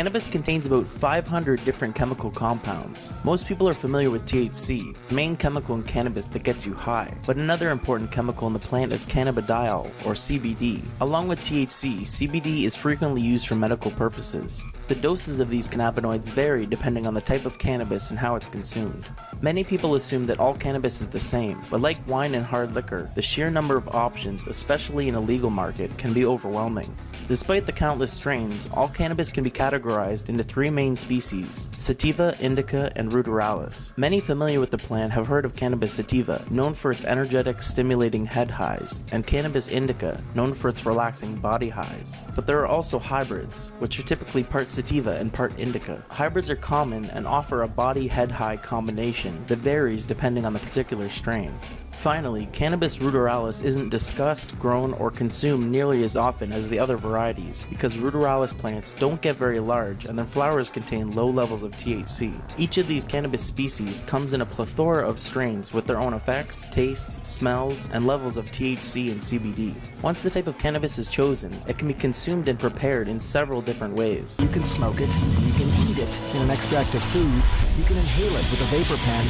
Cannabis contains about 500 different chemical compounds. Most people are familiar with THC, the main chemical in cannabis that gets you high, but another important chemical in the plant is cannabidiol, or CBD. Along with THC, CBD is frequently used for medical purposes. The doses of these cannabinoids vary depending on the type of cannabis and how it's consumed. Many people assume that all cannabis is the same, but like wine and hard liquor, the sheer number of options, especially in a legal market, can be overwhelming. Despite the countless strains, all cannabis can be categorized into three main species: sativa, indica, and ruderalis. Many familiar with the plant have heard of cannabis sativa, known for its energetic, stimulating head highs, and cannabis indica, known for its relaxing body highs. But there are also hybrids, which are typically part sativa and part indica. Hybrids are common and offer a body-head high combination that varies depending on the particular strain. Finally, cannabis ruderalis isn't discussed, grown, or consumed nearly as often as the other varieties because ruderalis plants don't get very large and their flowers contain low levels of THC. Each of these cannabis species comes in a plethora of strains with their own effects, tastes, smells, and levels of THC and CBD. Once the type of cannabis is chosen, it can be consumed and prepared in several different ways. You can smoke it, you can eat it in an extract of food, you can inhale it with a vapor pen,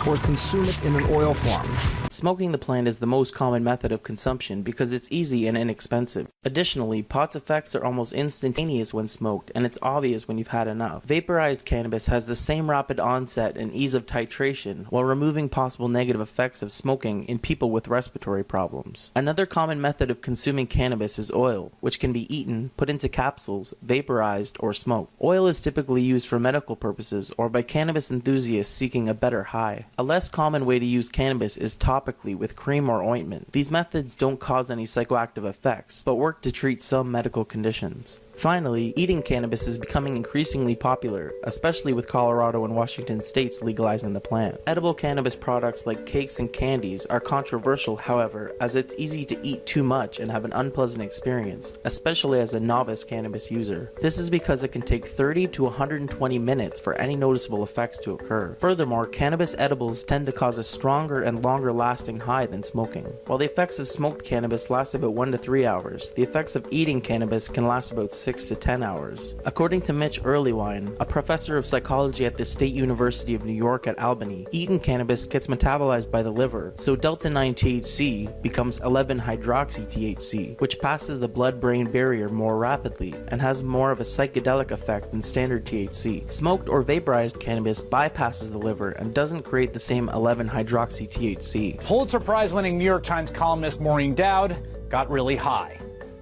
or consume it in an oil form. Smoking the plant is the most common method of consumption because it's easy and inexpensive. Additionally, pot's effects are almost instantaneous when smoked, and it's obvious when you've had enough. Vaporized cannabis has the same rapid onset and ease of titration while removing possible negative effects of smoking in people with respiratory problems. Another common method of consuming cannabis is oil, which can be eaten, put into capsules, vaporized, or smoked. Oil is typically used for medical purposes or by cannabis enthusiasts seeking a better high. A less common way to use cannabis is topically with cream or ointment. These methods don't cause any psychoactive effects, but work to treat some medical conditions. Finally, eating cannabis is becoming increasingly popular, especially with Colorado and Washington states legalizing the plant. Edible cannabis products like cakes and candies are controversial, however, as it's easy to eat too much and have an unpleasant experience, especially as a novice cannabis user. This is because it can take 30 to 120 minutes for any noticeable effects to occur. Furthermore, cannabis edibles tend to cause a stronger and longer lasting high than smoking. While the effects of smoked cannabis last about 1 to 3 hours, the effects of eating cannabis can last about 6 to 10 hours. According to Mitch Earlywine, a professor of psychology at the State University of New York at Albany, eaten cannabis gets metabolized by the liver, so delta-9 THC becomes 11-hydroxy-THC, which passes the blood-brain barrier more rapidly and has more of a psychedelic effect than standard THC. Smoked or vaporized cannabis bypasses the liver and doesn't create the same 11-hydroxy-THC. Pulitzer Prize-winning New York Times columnist Maureen Dowd got really high.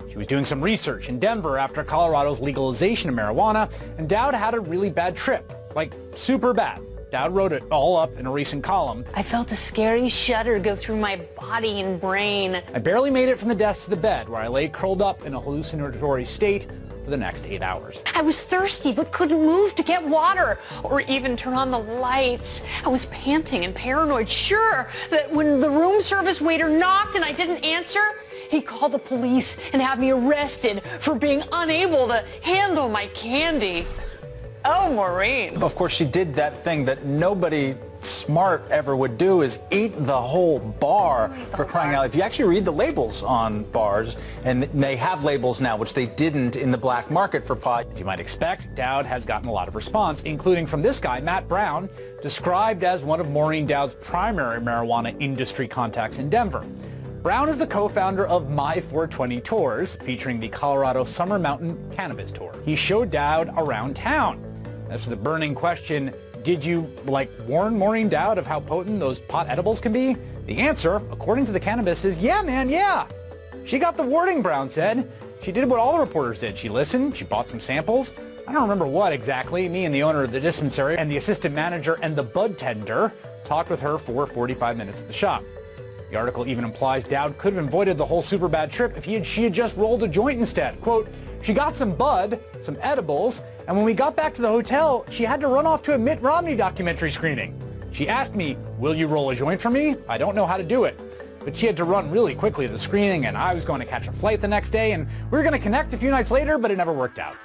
She was doing some research in Denver after Colorado's legalization of marijuana, and Dowd had a really bad trip, like super bad. Dowd wrote it all up in a recent column. I felt a scary shudder go through my body and brain. I barely made it from the desk to the bed, where I lay curled up in a hallucinatory state for the next 8 hours. I was thirsty but couldn't move to get water or even turn on the lights. I was panting and paranoid, sure that when the room service waiter knocked and I didn't answer, he called the police and had me arrested for being unable to handle my candy. Oh, Maureen. Of course, she did that thing that nobody smart ever would do, is eat the whole bar, for crying out. If you actually read the labels on bars, and they have labels now, which they didn't in the black market for pot. As you might expect, Dowd has gotten a lot of response, including from this guy, Matt Brown, described as one of Maureen Dowd's primary marijuana industry contacts in Denver. Brown is the co-founder of My 420 Tours, featuring the Colorado Summer Mountain Cannabis Tour. He showed Dowd around town. As for the burning question, did you, warn Maureen Dowd of how potent those pot edibles can be? The answer, according to the cannabis, is yeah, man, yeah. She got the warning, Brown said. She did what all the reporters did. She listened, she bought some samples. I don't remember what exactly. Me and the owner of the dispensary and the assistant manager and the bud tender talked with her for 45 minutes at the shop. The article even implies Dowd could have avoided the whole super bad trip if she had just rolled a joint instead. Quote, she got some bud, some edibles, and when we got back to the hotel, she had to run off to a Mitt Romney documentary screening. She asked me, will you roll a joint for me? I don't know how to do it. But she had to run really quickly to the screening, and I was going to catch a flight the next day, and we were going to connect a few nights later, but it never worked out.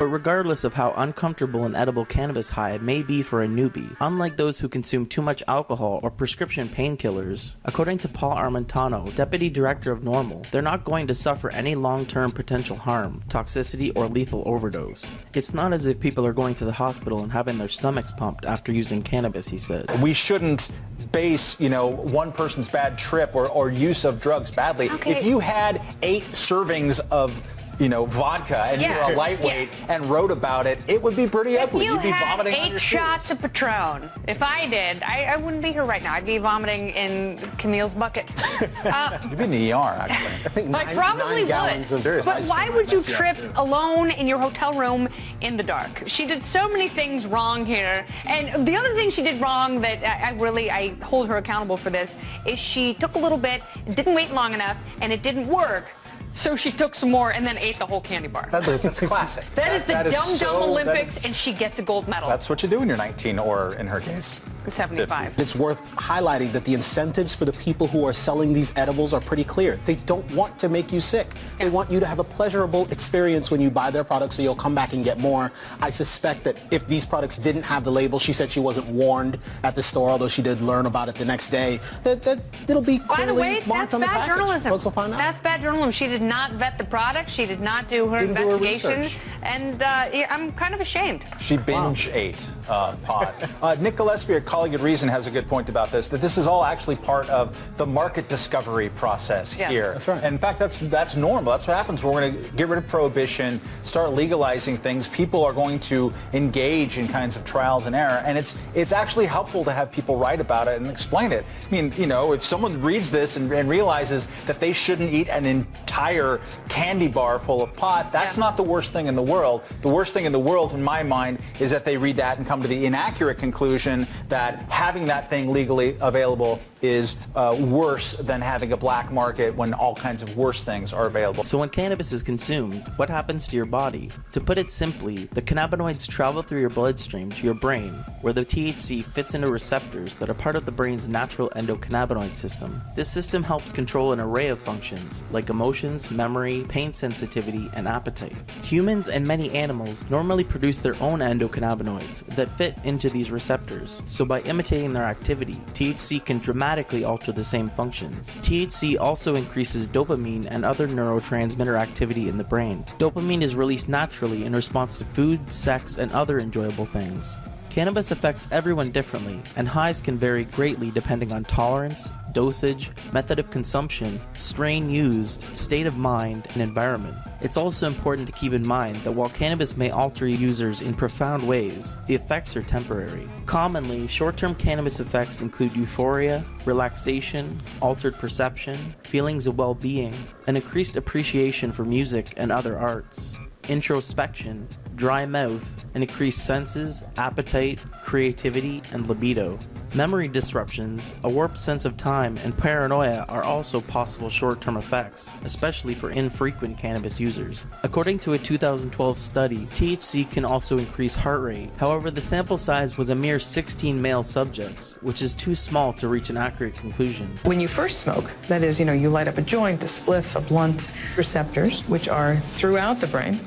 But regardless of how uncomfortable an edible cannabis high may be for a newbie, unlike those who consume too much alcohol or prescription painkillers, according to Paul Armentano, Deputy Director of NORML, they're not going to suffer any long-term potential harm, toxicity, or lethal overdose. It's not as if people are going to the hospital and having their stomachs pumped after using cannabis, he said. We shouldn't base, one person's bad trip or use of drugs badly. Okay. If you had 8 servings of vodka and you were a lightweight and wrote about it, it would be pretty ugly. You'd be vomiting on your shoes. If you had 8 shots of Patron, if I did, I wouldn't be here right now. I'd be vomiting in Camille's bucket. You'd be in the ER, actually. I think I probably would. But why would you trip alone in your hotel room in the dark? She did so many things wrong here. And the other thing she did wrong that I hold her accountable for this is she took a little bit, didn't wait long enough, and it didn't work. So she took some more and then ate the whole candy bar. That's classic. That is the dumb Olympics, and she gets a gold medal. That's what you do when you're 19, or in her case, 75. 50. It's worth highlighting that the incentives for the people who are selling these edibles are pretty clear. They don't want to make you sick. They want you to have a pleasurable experience when you buy their products, so you'll come back and get more. I suspect that if these products didn't have the label, she said she wasn't warned at the store, although she did learn about it the next day, that it'll be clearly By the way, marked that's on the bad package. journalism. Folks will find out. That's bad journalism. She did not vet the product. She did not do her Didn't do her investigation. research. And I'm kind of ashamed. She binge ate pot. Nick Gillespie, a colleague at Reason, has a good point about this, that this is all actually part of the market discovery process here. That's right. And in fact, that's normal. That's what happens. We're going to get rid of prohibition, start legalizing things. People are going to engage in kinds of trials and error. And it's actually helpful to have people write about it and explain it. I mean, if someone reads this and realizes that they shouldn't eat an entire candy bar full of pot, that's not the worst thing in the world. The worst thing in the world, in my mind, is that they read that and come to the inaccurate conclusion that having that thing legally available is worse than having a black market when all kinds of worse things are available. So when cannabis is consumed, what happens to your body? To put it simply, the cannabinoids travel through your bloodstream to your brain, where the THC fits into receptors that are part of the brain's natural endocannabinoid system. This system helps control an array of functions, like emotions, memory, pain sensitivity, and appetite. Humans and many animals normally produce their own endocannabinoids that fit into these receptors, so by imitating their activity, THC can dramatically alter the same functions. THC also increases dopamine and other neurotransmitter activity in the brain. Dopamine is released naturally in response to food, sex, and other enjoyable things. Cannabis affects everyone differently, and highs can vary greatly depending on tolerance, dosage, method of consumption, strain used, state of mind, and environment. It's also important to keep in mind that while cannabis may alter users in profound ways, the effects are temporary. Commonly, short-term cannabis effects include euphoria, relaxation, altered perception, feelings of well-being, an increased appreciation for music and other arts, introspection, dry mouth, and increased senses, appetite, creativity, and libido. Memory disruptions, a warped sense of time, and paranoia are also possible short-term effects, especially for infrequent cannabis users. According to a 2012 study, THC can also increase heart rate. However, the sample size was a mere 16 male subjects, which is too small to reach an accurate conclusion. When you first smoke, that is, you light up a joint, a spliff, a blunt, receptors, which are throughout the brain,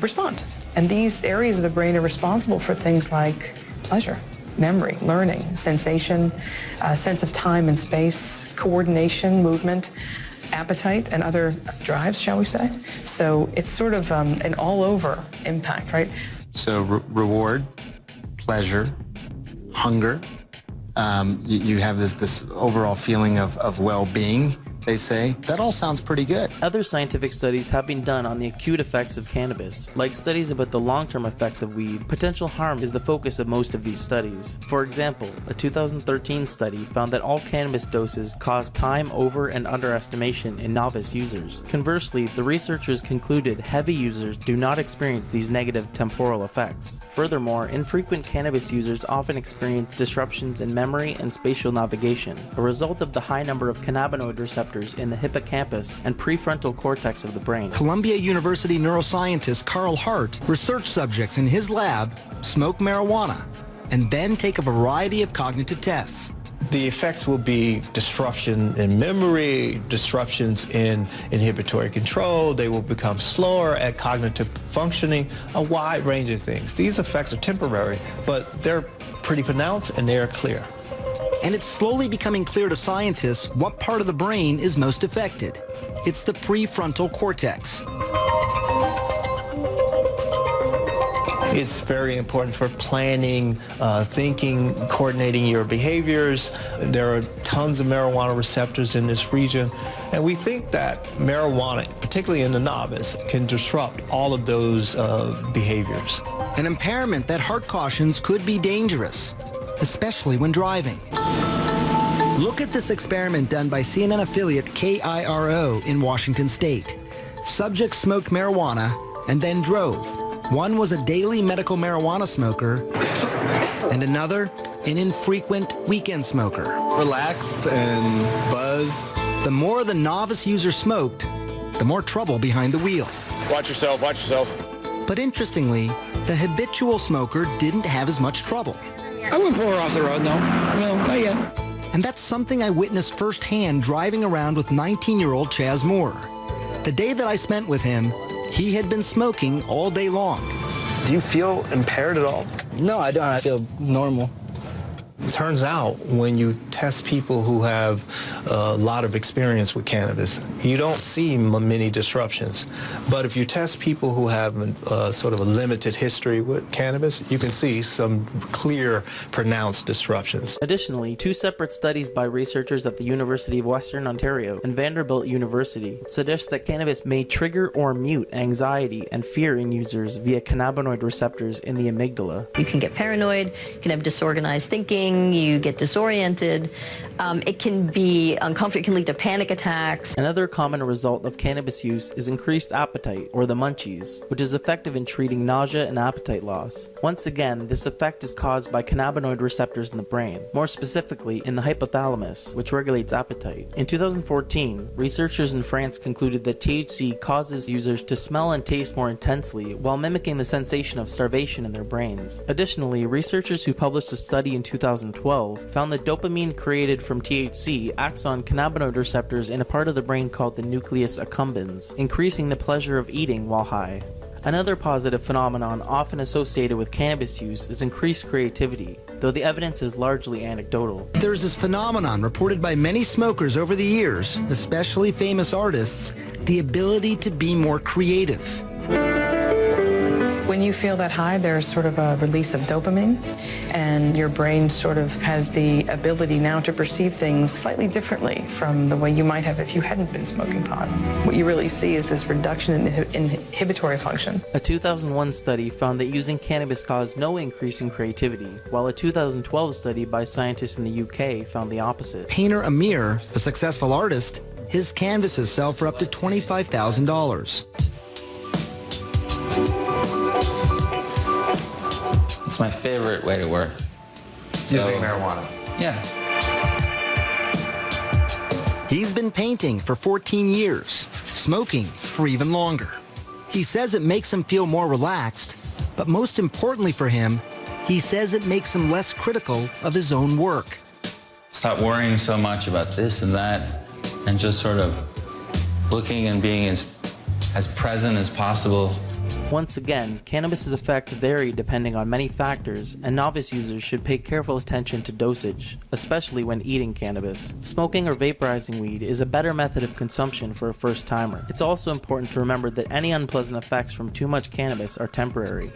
respond. And these areas of the brain are responsible for things like pleasure, memory, learning, sensation, sense of time and space, coordination, movement, appetite, and other drives, shall we say. So it's sort of an all-over impact, right? So reward, pleasure, hunger, you have this overall feeling of well-being, they say. That all sounds pretty good. Other scientific studies have been done on the acute effects of cannabis. Like studies about the long-term effects of weed, potential harm is the focus of most of these studies. For example, a 2013 study found that all cannabis doses caused time over and underestimation in novice users. Conversely, the researchers concluded heavy users do not experience these negative temporal effects. Furthermore, infrequent cannabis users often experience disruptions in memory and spatial navigation, a result of the high number of cannabinoid receptors in the hippocampus and prefrontal cortex of the brain. Columbia University neuroscientist Carl Hart researched subjects in his lab smoke marijuana and then take a variety of cognitive tests. The effects will be disruption in memory, disruptions in inhibitory control. They will become slower at cognitive functioning, a wide range of things. These effects are temporary, but they're pretty pronounced and they are clear. And it's slowly becoming clear to scientists what part of the brain is most affected. It's the prefrontal cortex. It's very important for planning, thinking, coordinating your behaviors. There are tons of marijuana receptors in this region. And we think that marijuana, particularly in the novice, can disrupt all of those behaviors. An impairment that Hart cautions could be dangerous, especially when driving. Look at this experiment done by CNN affiliate KIRO in Washington State. Subjects smoked marijuana and then drove. One was a daily medical marijuana smoker, and another, an infrequent weekend smoker. Relaxed and buzzed. The more the novice user smoked, the more trouble behind the wheel. Watch yourself, watch yourself. But interestingly, the habitual smoker didn't have as much trouble. I wouldn't pull her off the road, no. No, not yet. And that's something I witnessed firsthand driving around with 19-year-old Chaz Moore. The day that I spent with him, he had been smoking all day long. Do you feel impaired at all? No, I don't. I feel normal. It turns out when you test people who have a lot of experience with cannabis, you don't see many disruptions. But if you test people who have sort of a limited history with cannabis, you can see some clear, pronounced disruptions. Additionally, 2 separate studies by researchers at the University of Western Ontario and Vanderbilt University suggest that cannabis may trigger or mute anxiety and fear in users via cannabinoid receptors in the amygdala. You can get paranoid, you can have disorganized thinking, you get disoriented, it can be uncomfortable, it can lead to panic attacks. Another common result of cannabis use is increased appetite, or the munchies, which is effective in treating nausea and appetite loss. Once again, this effect is caused by cannabinoid receptors in the brain, more specifically in the hypothalamus, which regulates appetite. In 2014, researchers in France concluded that THC causes users to smell and taste more intensely while mimicking the sensation of starvation in their brains. Additionally, researchers who published a study in 2012 found that dopamine created from THC acts on cannabinoid receptors in a part of the brain called the nucleus accumbens, increasing the pleasure of eating while high. Another positive phenomenon often associated with cannabis use is increased creativity, though the evidence is largely anecdotal. There's this phenomenon reported by many smokers over the years, especially famous artists, the ability to be more creative. When you feel that high, there's sort of a release of dopamine, and your brain sort of has the ability now to perceive things slightly differently from the way you might have if you hadn't been smoking pot. What you really see is this reduction in inhibitory function. A 2001 study found that using cannabis caused no increase in creativity, while a 2012 study by scientists in the UK found the opposite. Painter Amir, a successful artist, his canvases sell for up to $25,000. It's my favorite way to work. Using marijuana. Yeah. He's been painting for 14 years, smoking for even longer. He says it makes him feel more relaxed, but most importantly for him, he says it makes him less critical of his own work. Stop worrying so much about this and that, and just sort of looking and being as present as possible. Once again, cannabis's effects vary depending on many factors, and novice users should pay careful attention to dosage, especially when eating cannabis. Smoking or vaporizing weed is a better method of consumption for a first-timer. It's also important to remember that any unpleasant effects from too much cannabis are temporary.